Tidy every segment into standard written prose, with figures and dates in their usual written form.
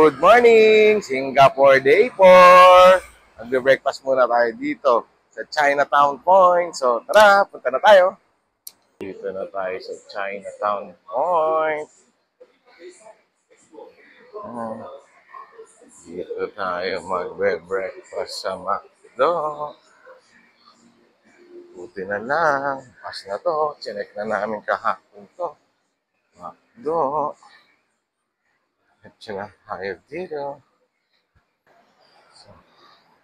Good morning! Singapore Day 4! Magbe-breakfast muna tayo dito sa Chinatown Point. So tara, punta na tayo. Dito na tayo sa Chinatown Point. Dito tayo magbe-breakfast sa McDo. Buti na lang. Pas na to. Chinek na namin kahapon to. McDo. At na tayo dito. So,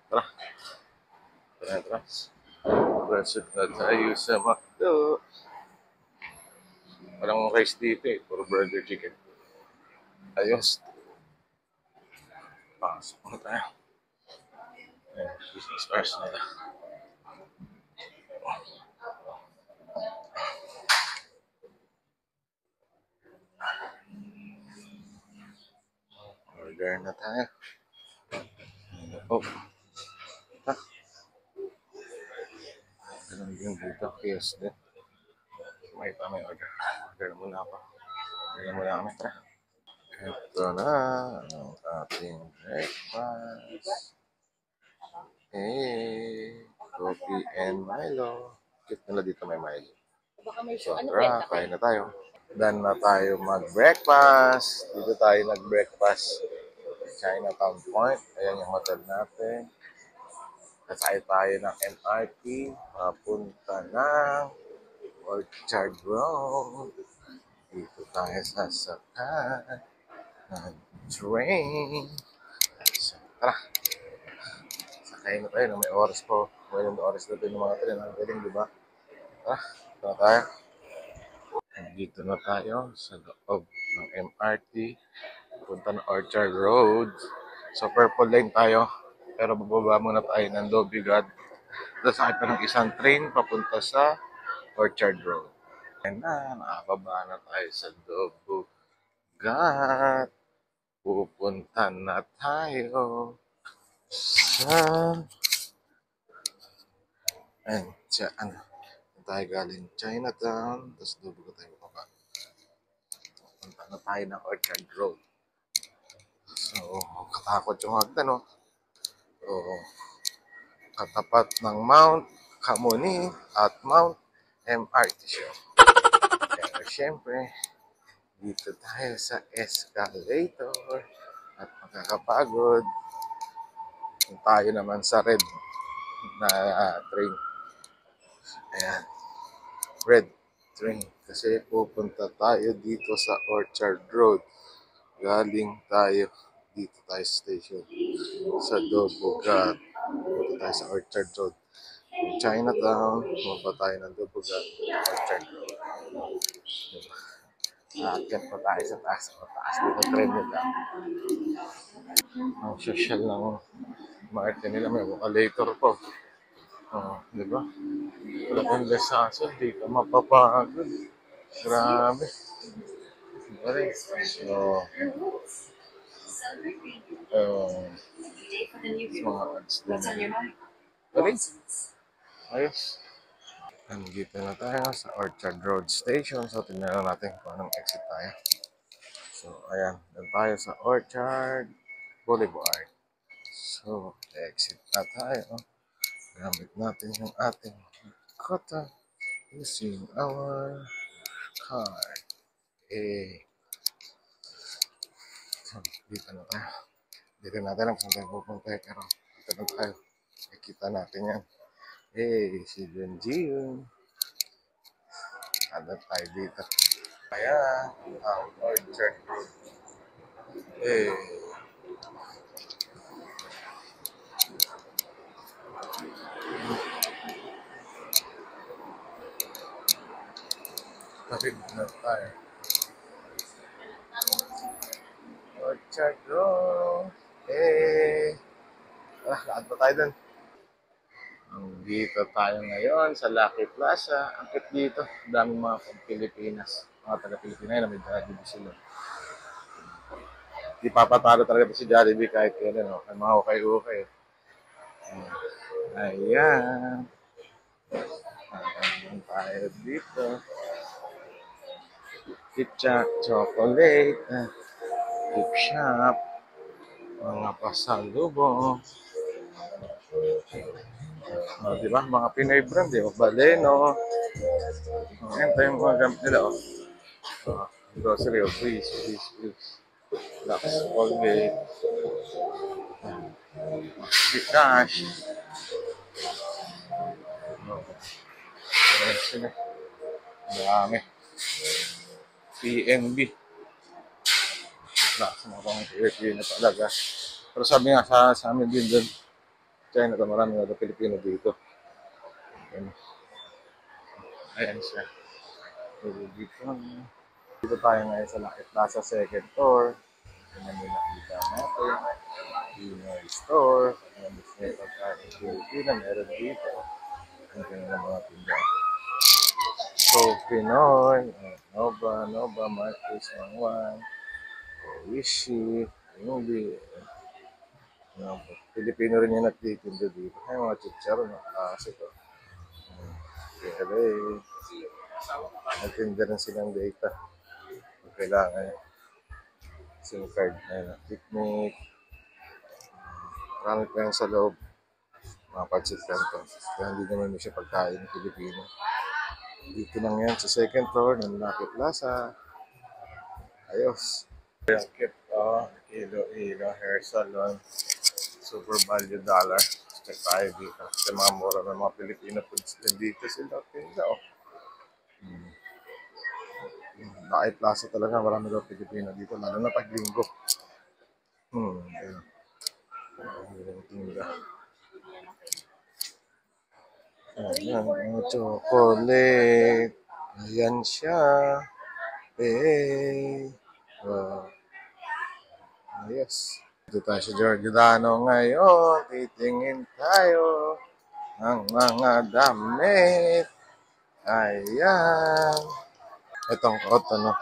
tara. Tara. Present na tayo sa McDo. Walang rice dito eh. Puro burger chicken. Ayos. Pasok na tayo. Ayan, business hours nila. Order na tayo. Oh. Ha? Ganun din dito. Kiosk din. May order. Order muna ako. Order muna kami. Tara. Ito na ang ating breakfast. Hey, coffee and Milo. Cute nila dito may Milo. So, tara, kain na tayo. Done na tayo mag-breakfast. Dito tayo nag-breakfast. Chinatown Point. Ayan yung hotel natin. Kasaya tayo ng MRT. Papunta ng Orchard Road. Dito tayo sasakay ng train. So, tara. Sakay na tayo. May oras po. May oras na tayo ng mga tren. Ang galing, di ba? Tara. Tara tayo. Dito na tayo sa loob ng MRT. Punta ng Orchard Road. So, purple lane tayo. Pero bababa muna tayo ng Lobigad. Tapos sakit pa ng isang train papunta sa Orchard Road. And na, nakababa na tayo sa Lobigad. Pupunta na tayo sa... Ayun, ano. Tayo galing Chinatown. Tapos Lobigad tayo baba. Pupunta na tayo ng Orchard Road. So, katakot yung hagdan, no? So, katapat ng Mount Kamuni at Mount MRT show. Pero syempre, dito tayo sa escalator at makakapagod. Tayo naman sa red na train. Ayan, red train. Kasi pupunta tayo dito sa Orchard Road. Galing tayo dito tayo sa station sa Lobigad. Punta tayo sa Orchard Road. Chinatown, mapa tayo ng Lobigad, Orchard Road. Aakyat pa tayo sa taas. Mataas dito train nila. Ang social lang. Market nila may escalator po. Di ba? Wala kang lesaso, di ka mapapagod. Grabe. Diba? So, mga ads din. Galing. Ayos. Nandito na tayo sa Orchard Road Station. So, tingnan natin kung anong exit tayo. So, ayan. Doon tayo sa Orchard Boulevard. So, exit na tayo. Gamit natin yung ating kota using our card. So, dito na tayo. Dito natin ang saan tayo pupunta. Pero, dito na tayo. Nakikita natin yan. Si Junjiun. Ano tayo dito? Kaya, ang Orchard Road. Kapit na tayo. Orchard Road. Lakad pa tayo dun. Dito tayo ngayon sa Lucky Plaza. Ang kit dito. Daming mga Pilipinas. Mga taga-Pilipinas na may Jollibee sila. Di papatalo talaga si Jollibee kahit kailan. No? Ang mga ukay-ukay. Ayan. Ayan tayo dito. Kitcha Chocolate. Gift shop. Mga pasalubong. Di ba? Mga Pinoy brand, di ba? Baleno. Ayan tayo yung mga gamit nila. Grocery, please. Lux, Colgate, Cash. Ayan sila. Dami. PNB. Lux, mga pang Pilipino talaga. Pero sabi nga sa amin din doon, China, marami na Pilipino dito. Ayan siya. Dito tayo ngayon sa Lucky Plaza second floor. Yan yung nakita natin. Pinoy store. Ayan, gusto nyo pagkain Pilipina, meron dito. Ang ganyan ng mga tinda. So, Pinoy, Nova, Marcos, Mangwan, Oishi, Inubi. Pilipino rin yung nagtitinda dito. Ay, mga chicharo, mga klase to. Kaya, nagtinda rin silang data. Kung kailangan SIM card. Ayan, picnic. Marami pa yung sa loob. Mga pansit kanto. Kaya hindi naman mo siya pagkain ng Pilipino. Dito lang yan sa second floor ng Lucky Plaza. Ayos. Kit, Iloilo Hair Salon. Super value dollar. Check tayo dito. Sa mga mura ng mga Pilipino foods din dito sila. Tinda, oh. Lucky Plaza talaga. Marami daw Pilipino dito. Lalo na pag linggo. Ayun. Tinda. Ayan, ang chocolate. Ayan siya. Yes. Dito tayo sa Giordano ngayon. Titingin tayo ng mga damit. Ayan. Itong cotton, no?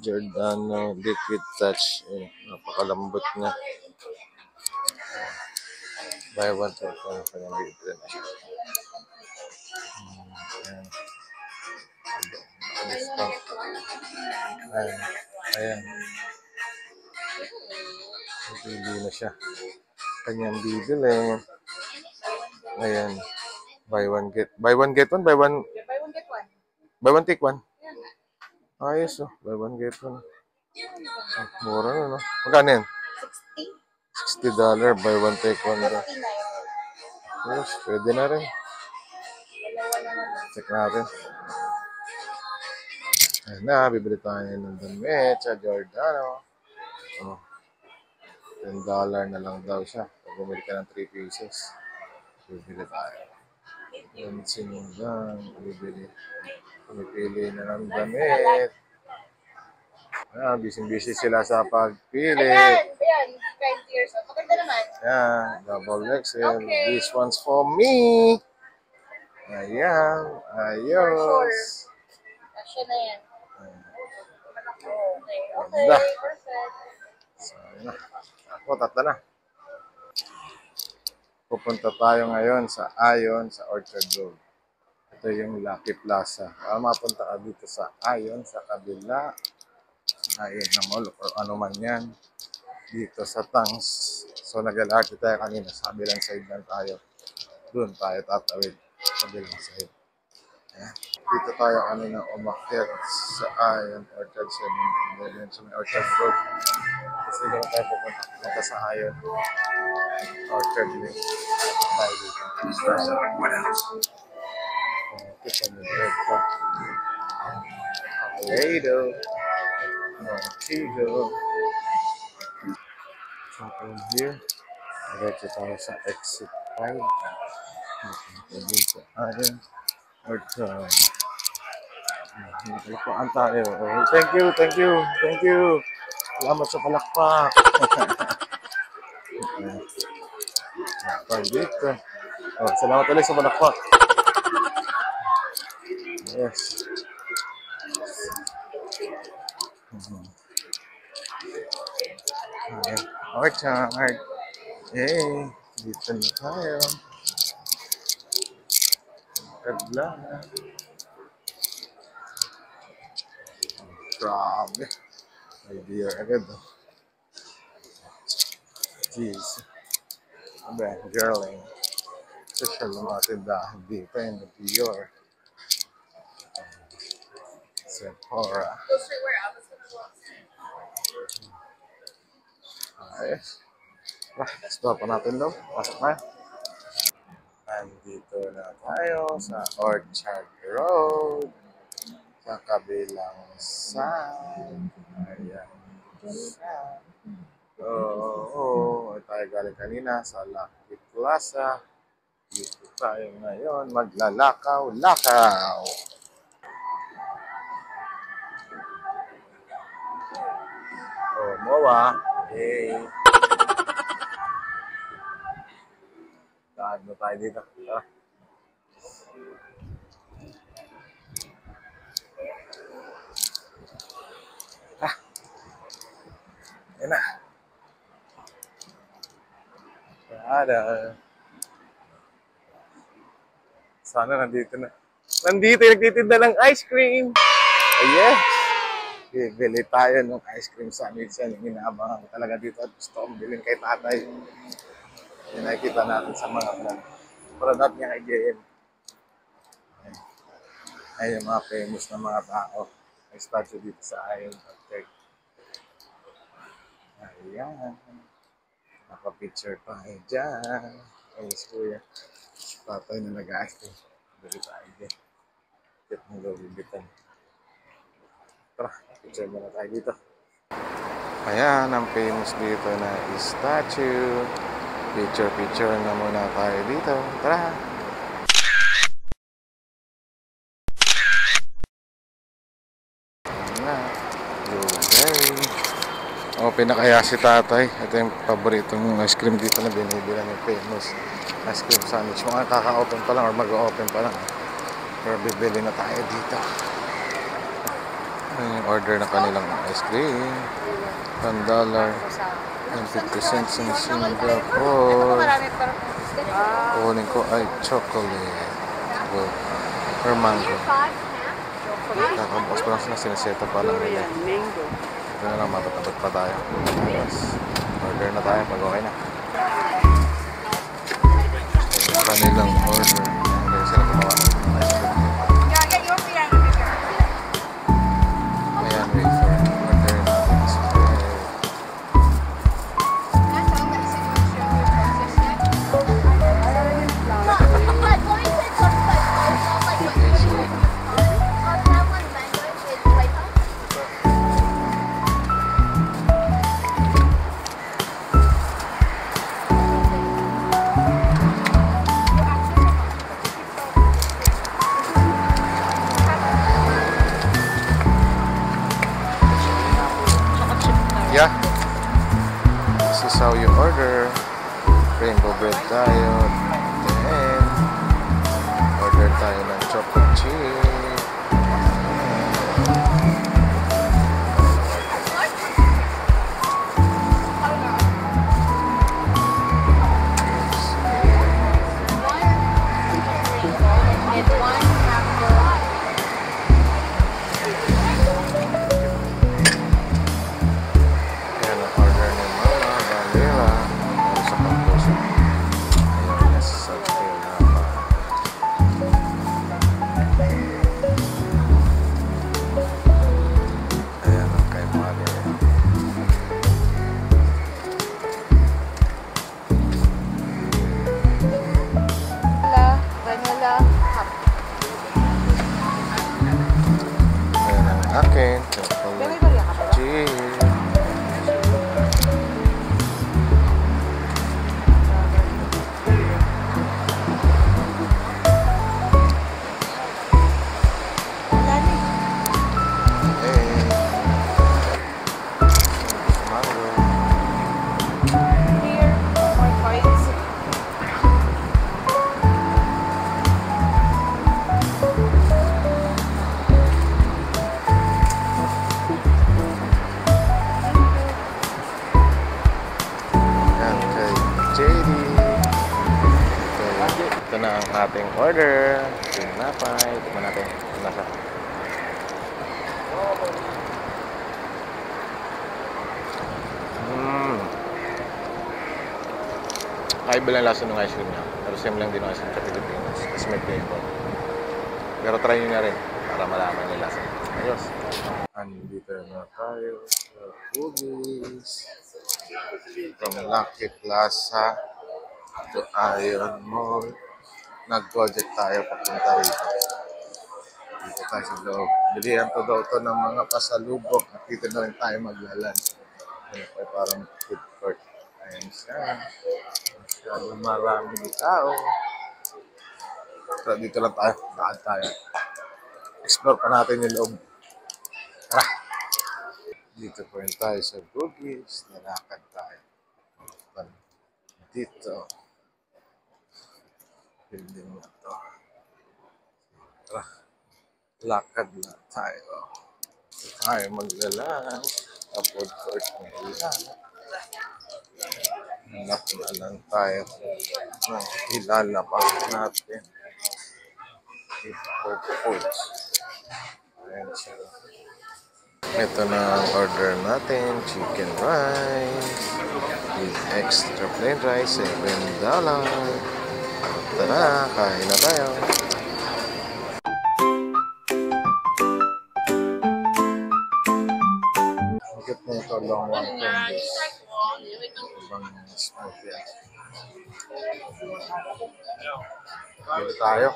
Giordano Liquid Touch. Napakalambot niya. Buy one, take one. Kanyang libre na siya. Ayan. Discount. Ayan. Pili na siya. Kanyang bibili. Ayan. Buy one get one, buy one take one. Ayos, oh. Buy one get one. Mura na, no? Magkano yan? $60. Buy one take one. Yes, pwede na rin. Check natin. Ayan na, bibili tayo ng damit sa Giordano. Oh, $10 na lang daw siya. Pag bumili ka ng 3 pieces, bibili tayo. Yan sinundan, bibili. Pumipili na ng damit. Ayan, busy sila sa pagpili. Ayan, 20 years old. Maganda naman. Ayan, double XL. Okay. This one's for me. Ayan, ayos. Kasya na yan. Okay, Perfect. So, yun na. Ako, tatlo na. Pupunta tayo ngayon sa Ayon sa Orchard Road. Ito yung Lucky Plaza. Mapunta ka dito sa Ayon, sa kabila. Ayon na mall or ano man yan. Dito sa Tangs. So, nag-alarte tayo kanina. Sa kabilang side lang tayo. Doon tayo tatawid. Kabilang side. Ayan. Dito tayo kanina umakyat sa Ayon, Orchard 7. So, may Orchard Road. Kasi doon tayo pupunta sa Ayon. Orchard Link. Tayo dito. What else? Kita mo dito. Toledo. Montego. So, from here, diretso tayo sa exit 5. Dito sa Ayon. Orchard. Palakpakan tayo. Oh, thank you. Salamat sa palakpak. Dito. Oh, salamat ulit sa palakpak. Yes. Ayan. Orchard. Hey, dito na tayo. Kadla. Grabe. Idea agad. Jeez. Abe, girling. Social ng mga tindahan dito in the Dior. Sephora. Ayos. Stop pa natin daw. Pasok na. Nandito na tayo sa Orchard Road. Sa kabilang side. Ayan. Side. Oo, tayo galing kanina sa Lucky Plaza. Dito tayo ngayon maglalakaw-lakaw. Oh, Moa. Hey. Saan mo tayo dito? Ah, yan na. Ada. Sana nandito na. Nandito, nagtitinda ng ice cream. Oh, yes. Bibili tayo ng ice cream sandwich yan. Yung inaabangan ko talaga dito at gusto kong bilhin kay tatay. Yung nakikita natin sa mga vlog. Product niya kay JM. Ay, yung mga famous na mga tao. May statue dito sa Iron Check. Ayan. Naka-picture pa kayo dyan. Ayos kuya. Tatay na nag-ice cream. Bili tayo dyan. Tip mo gabibitan. Tara, picture muna tayo dito. Ayan, ang famous dito na statue. Picture na muna tayo dito. Tara! Ayan na. Blueberry. Open na kaya si tatay. Ito yung paboritong ice cream dito na binibilan yung famous ice cream sandwich. Mga kaka-open pa lang or mag-open pa lang. Pero bibili na tayo dito. Yung order na kanilang ice cream. $1 and 50 cents in Singapore. Kukunin ko ay chocolate or mango. Kakabukas pa lang sila, sineseta pa lang nila. Ito na lang, matatabot pa tayo. Yes. Order na tayo pag okay na. Yung kanilang order. Hindi sila gumawa ng ice cream. Ayan, wait for order natin. Yeah. This is how you order. Rainbow bread tayo. Then, order tayo ng chocolate chip. Ayan ang order ni Mama Vanilla. Para sa pampuso. Ayan, nasa tinapa. Ayan ang kay Mother. Vanilla cup. Ayan ang akin. Chocolate chip. Here, more coins. Yan kay JD. Ito na ang ating order. Tinapay. Tignan natin. Ito na siya. Kakaiba lang lasa ng ice cream niya. Pero same lang din ang ice cream sa Pilipinas. Kasi may flavor. Pero try nyo na rin para malaman nila lasa. Ayos. Andito na tayo sa Bugis. From Lucky Plaza to Iron Mall. Nag-project tayo papunta rito. Dito tayo sa loob. Bilihan to daw to ng mga pasalubok. At dito na rin tayo maglalan. Ano pa parang food court. Ayan siya. Masyadong maraming tao. So dito lang tayo. Daan tayo. Explore pa natin yung loob. Tara! Dito po rin tayo sa Bugis. Nalakad tayo. Dito. Building na to. Tara. Lakad na tayo. Dito tayo maglalaan. Sa food court nila. Hanap na lang tayo ng ilalapang natin. Food foods. Ayan siya. Ito na ang order natin. Chicken rice. With extra plain rice. $7. Tara, kain na tayo. Bakit na ito long one candies? Ibang smoothie. Dito tayo.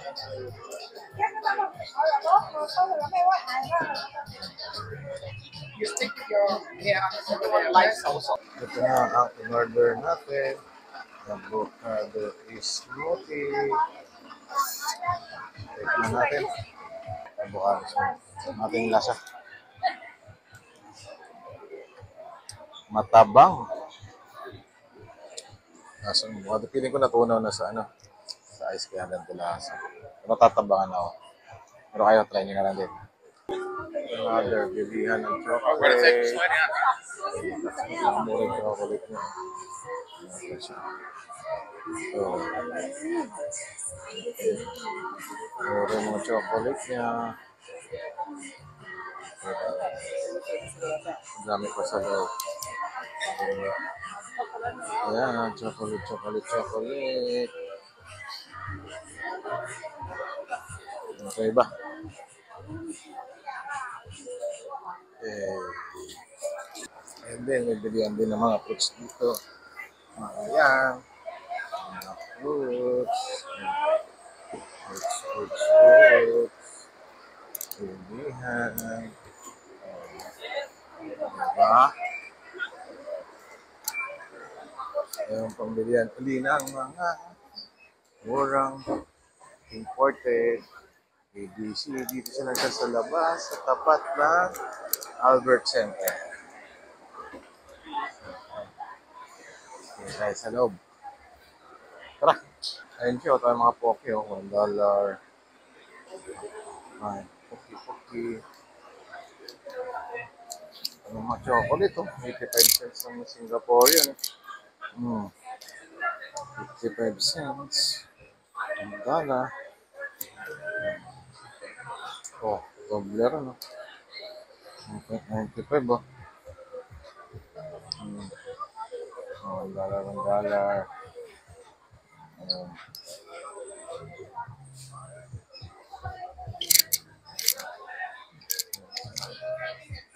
Ito na ang in-order natin. Avocado smoothie. Tignan natin. Avocado smoothie. Ating lasa. Matabang. Nasa avocado. Feeling ko natunaw na sa ano. Sa ice kaya ganito lasa. Pero tatabangan ako. Pero kayo, try nyo na lang din. Another bilihan ng chocolate. Mura yung chocolate niya. Ito siya. So, mura yung mga chocolate niya. Ang dami pa sa loob. Ayan, chocolate, chocolate, chocolate. Okay ba? And then, may bilihan din ng mga fruits dito. Ayan. Mga fruits. Fruits. Bilihan. Diba? Yung pambilihan uli ng mga murang imported ABC. Dito sila sa labas sa tapat ng Albert Center. Okay, tayo sa loob. Tara! Ayun siya, tayo mga poke. $1. Ay, poke. Ano mga chocolate, 85 cents ng Singaporean. 55 cents. $1. Oh, Tobler, ano? Okay, 95, oh. $1. Ayan.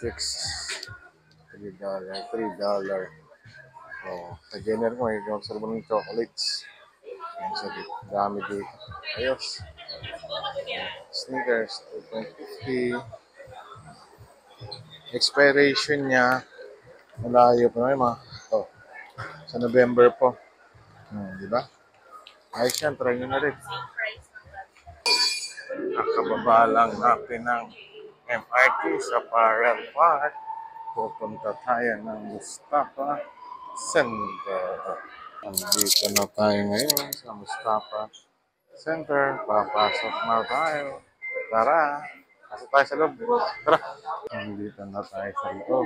$3. Oh, sa general ko, may observe ng chocolates. Ayan siya dito. Dami dito. Ayos. Sneakers, 2.50. Expiration niya, malayo pa naman mga. Oh, sa November po. Di ba? Ayos yan, try nyo na rin. Nakababa lang natin ng MRT sa Parel Park. Pupunta tayo ng Mustafa Center. Nandito na tayo ngayon sa Mustafa Center. Papasok na tayo. Tara! Pasok tayo sa loob. Tara! Nandito na tayo sa loob.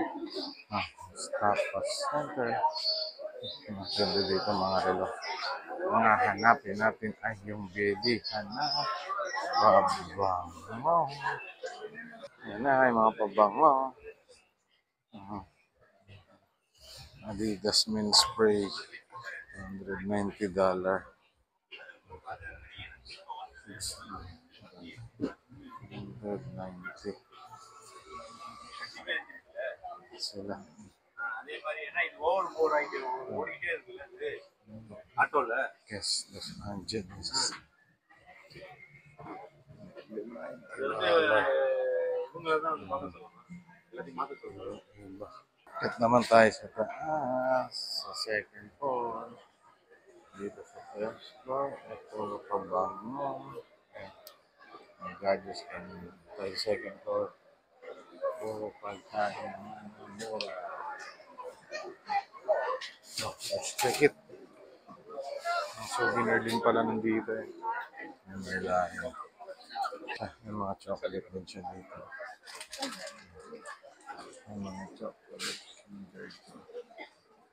Mustafa Center. Maganda dito mga relo. Mga hanapin natin ay yung bilihan na pabango. Yan na ay mga pabango. Adidas men spray. $190. $190 sila. Yes, that's $100. Akit naman tayo sa taas, sa second floor. Dito sa first floor, ito pabango. Ang gadgets kami tayo sa second floor. Puro pagkain ng mura. So, let's check it. Ang souvenir din pala nandito eh. Yung Merlion. May mga chocolate din siya dito. May mga chocolate.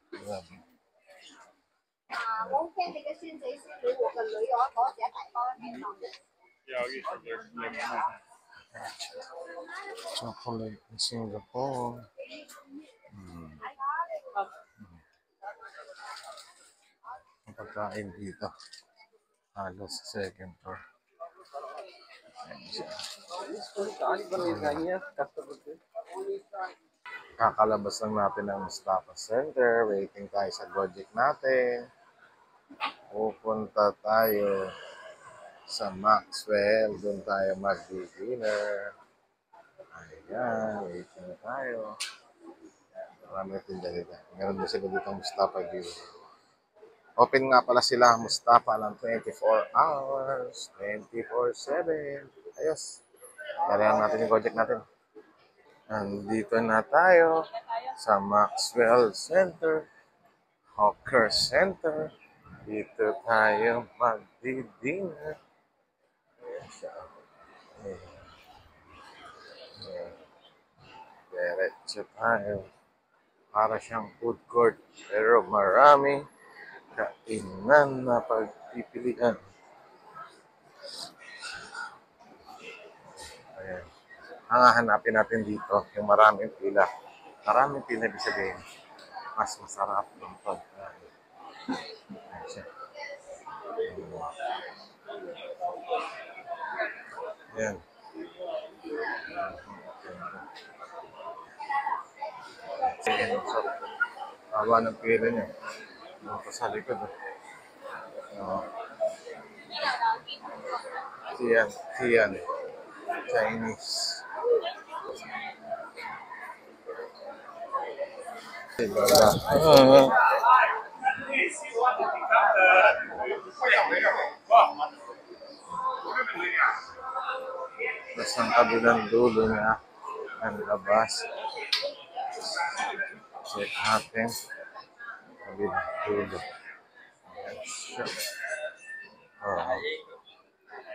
Grabe. 我聽你嘅孫仔孫女和個女我寫大方聽到嘅。 Chocolate in Singapore. Ang pagkain dito. Halos sa second floor. Kakalabas lang natin ng Mustafa Center. Waiting tayo sa Gojek natin. Pupunta tayo sa Maxwell. Doon tayo mag-dinner. Ayan, waiting tayo. Marami tinda dito. Meron din sila dito Mustafa View. Open nga pala sila Mustafa ng 24 hours, 24/7. Ayos. Kailangan natin yung project natin. Nandito na tayo sa Maxwell Center, Hawker Center. Dito tayo mag-dinner. Diretso tayo. Para siyang food court. Pero marami kainan na pagpipilian. Ayan. Ang hahanapin natin dito, yung maraming pila. Maraming pila, ibig sabihin, mas masarap ng pagkain. Ayan siya. Ayan. Ayan. Haba ng pila niya. Ito sa likod. Siyan. Chinese. Tapos ang kabilang dulo niya ang labas. Check natin. Kabilang dulo.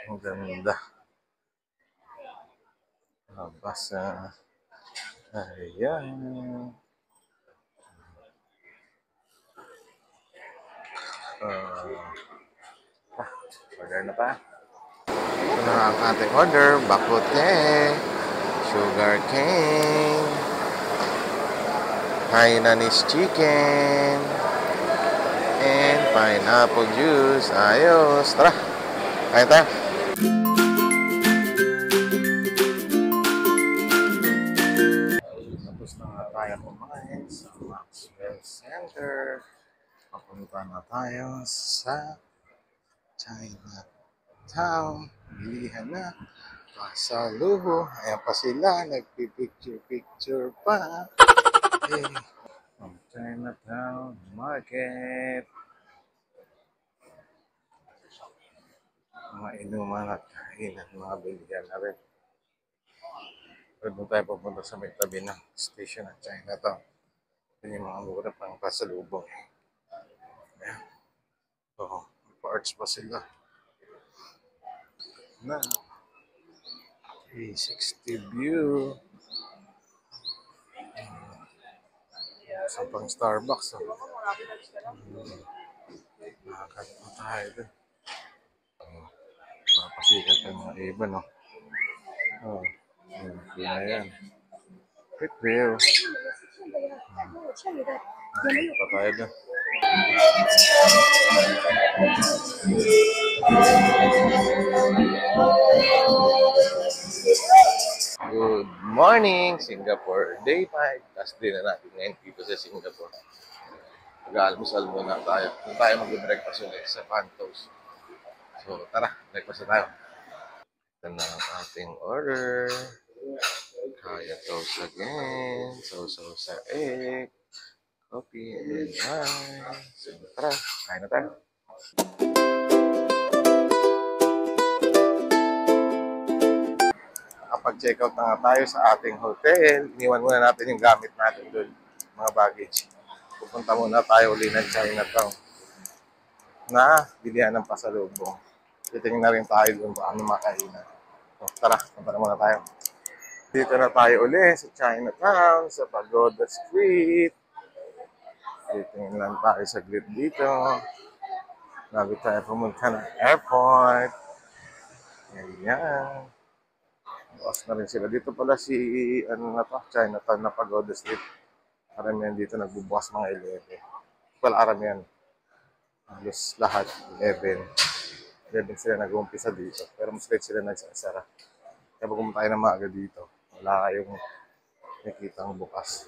Ang ganda. Labas na. Ayan. Order na pa. Ito na ang ating order. Bakute, sugar cane, Hainanese chicken, and pineapple juice. Ayos. Tara. Kain tayo. Tapos na nga tayo kumain sa Maxwell Center. Papunta na tayo sa Chinatown. Bilihan na. Pasalubo. Ayan pa sila. Nagpipicture-picture pa. Okay. From Chinatown Market. Mga inuman at kainan. Mga bilihan na rin. Doon tayo papunta sa may tabi ng station ng Chinatown. Ito yung mga mura pang pasalubong. Ayan. Oo. Pa-arts pa sila. Na 360 view. Sa pang Starbucks. Nakakanta tayo doon. Mapasikat ang mga iba, no? Oh, yun na yan. Quick view. Pa tayo doon. morning, Singapore day 5. Last day na natin ngayon dito sa Singapore. Mag-almusal muna tayo. Kung tayo mag-breakfast ulit sa Pantos. So tara, breakfast na tayo. Ito na ang ating order. Kaya toast again. So sa egg. Coffee and rice. So tara, kain na tayo. Kapag-check out na nga tayo sa ating hotel, iniwan muna natin yung gamit natin doon, mga baggage. Pupunta muna tayo ulit ng Chinatown na bilihan ng pasalubong. Titingin na rin tayo doon kung ano makainan. So, tara, punta na muna tayo. Dito na tayo ulit sa Chinatown, sa Pagoda Street. Titingin lang tayo sa grid dito. Bago tayo pumunta ng airport. Ayan. Bukas na rin sila. Dito pala si, Chinatown na Pagoda Street. Karamihan dito nagbubukas mga 11. Wala karamihan. Halos lahat, 11. 11 sila nag-uumpisa dito. Pero mas late sila nagsasara. Kaya pag pumunta tayo na maaga dito, wala kayong nakikitang bukas.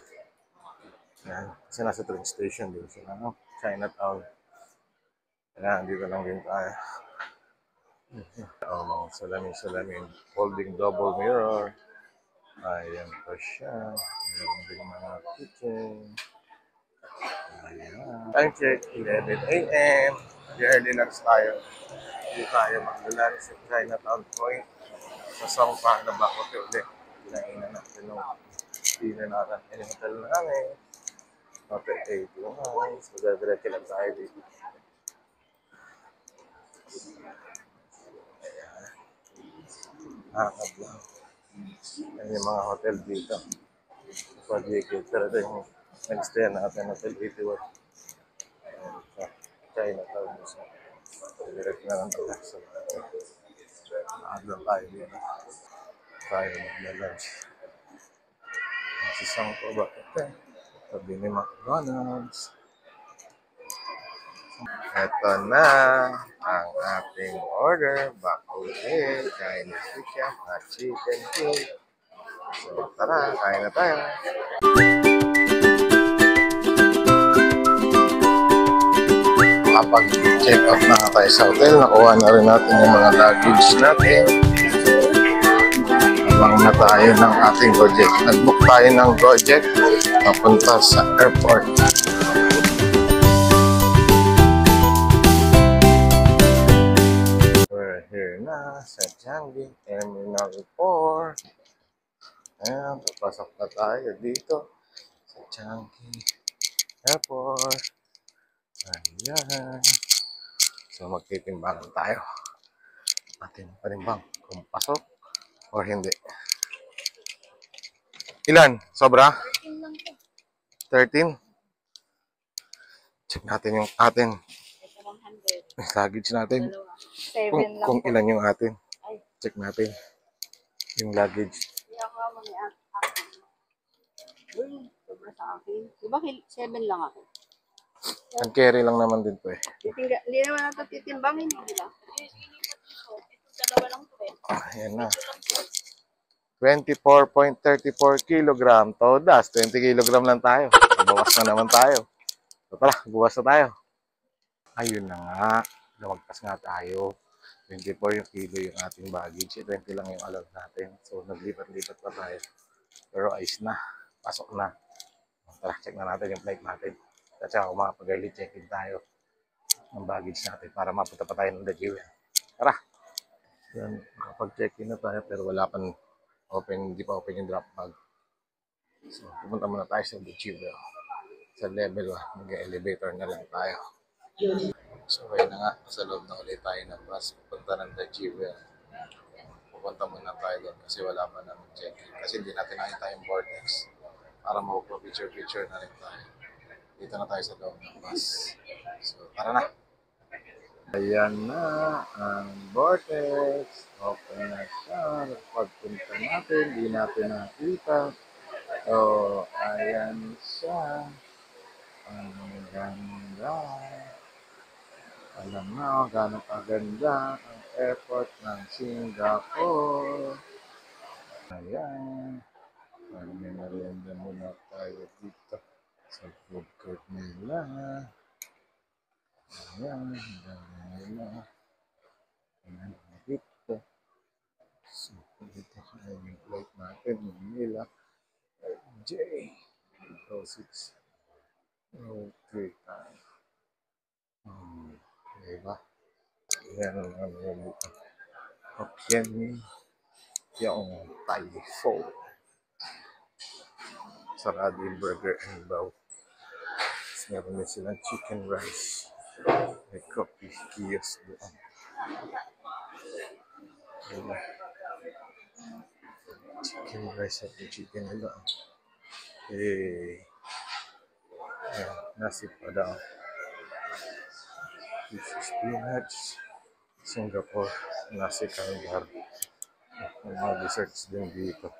Yan. Kasi nasa train station din sila, no? Chinatown. Yan, dito lang din tayo. Mga salamin. Folding double mirror. Ayan pa siya. Ayan din mga kitchen. Ayan. Time check, 11 a.m. Early lunch tayo. Hindi tayo mag-lunch sa Chinatown Point. Sa Songpa na Bacote ulit. Pinainan natin nung dinner natin. Yung hotel namin. Hotel 81. So, dadiretso lang tayo dito. Nakakab lang. Yan yung mga hotel dito. So, JK. Pero ito yung nag-stay natin, Hotel 81. Sa Chinatown. So, direct na lang tayo sa nakakab tayo dito. Tayo mag-lunch. Masisang ko ba ito? Sabi ni McDonald's. Ito na ang ating order. Bacote, Chinese chicken at chicken king. So tara, kain na tayo. Kapag check out na tayo sa hotel, nakuha na rin natin yung mga luggage natin. Habang na tayo ng ating Gojek. Nag-book tayo ng Gojek papunta sa airport. We're here na sa Changi Terminal 4. Ayan, papasok na tayo dito sa Changi Airport. Ayan. So magtitimbangan tayo. Atin panimbang kung pasok or hindi. Ilan? Sobra? 13? Check natin yung atin. Luggage natin. 7 lang Kung po. ilan yung atin. Check natin. Yung luggage. Hindi ako may akin. Uy, sobra sa akin. Di ba 7 lang ako? Ang carry lang naman din po eh. Hindi naman natin titimbangin, di ba? Ito dalawa lang to eh. Ayan na. 24.34 kilogram. Todas, 20 kilogram lang tayo. Bawas na naman tayo. So tara, buwas na tayo. Ayun na nga. Lumagpas nga tayo. 24 yung kilo yung ating baggage. 20 lang yung allowed natin. So naglipat-lipat pa tayo. Pero ayos na. Pasok na. Tara, check na natin yung flight natin. At saka kung makapag-early check-in tayo ng baggage natin para mapunta pa tayo ng The Jewel. Tara! Yan, makapag-check-in na tayo pero wala pa open, hindi pa open yung drop bag. So, pupunta muna tayo sa The Jewel. Sa level 1, mag-elevator na lang tayo. So, ayun na nga, sa loob na ulit tayo ng bus. Pupunta ng The Jewel. Pupunta muna tayo doon kasi wala pa namin check-in. Kasi hindi natin nakita yung vortex para mapapicture-picture na rin tayo. Dito na tayo sa loob ng bus. So, tara na. Ayan na ang vortex. Open na siya. Pagpunta natin, hindi natin nakita. So, ayan siya. Ang ganda. Alam na gano'ng kaganda ang airport ng Singapore. Ayan. May merienda muna tayo dito sa food court nila. Ayan, dami nila. Ayan, dito. So, dito kaya yung plate natin. Manila. J. 06. Okay, tayo. Diba? Ayan ang ano dito. Hokkien yung Thai pho. Sarado yung burger and bow. Meron din silang chicken rice. May coffee kiosk doon. Diba? Chicken rice at chicken nila. Ayan, nasi padang. Fish spinach. Singapore. Nasi kanggar. May mga desserts din dito.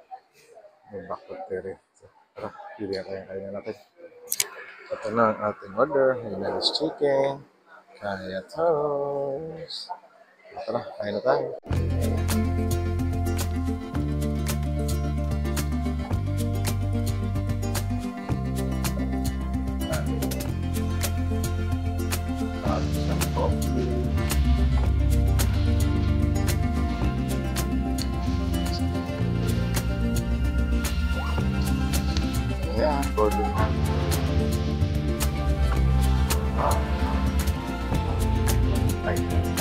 May bakotere. So, tara, pili na kaya natin. Ito na ang ating order. May chicken. Kaya toast. Tara, kain na tayo. Yeah, golden. Ay.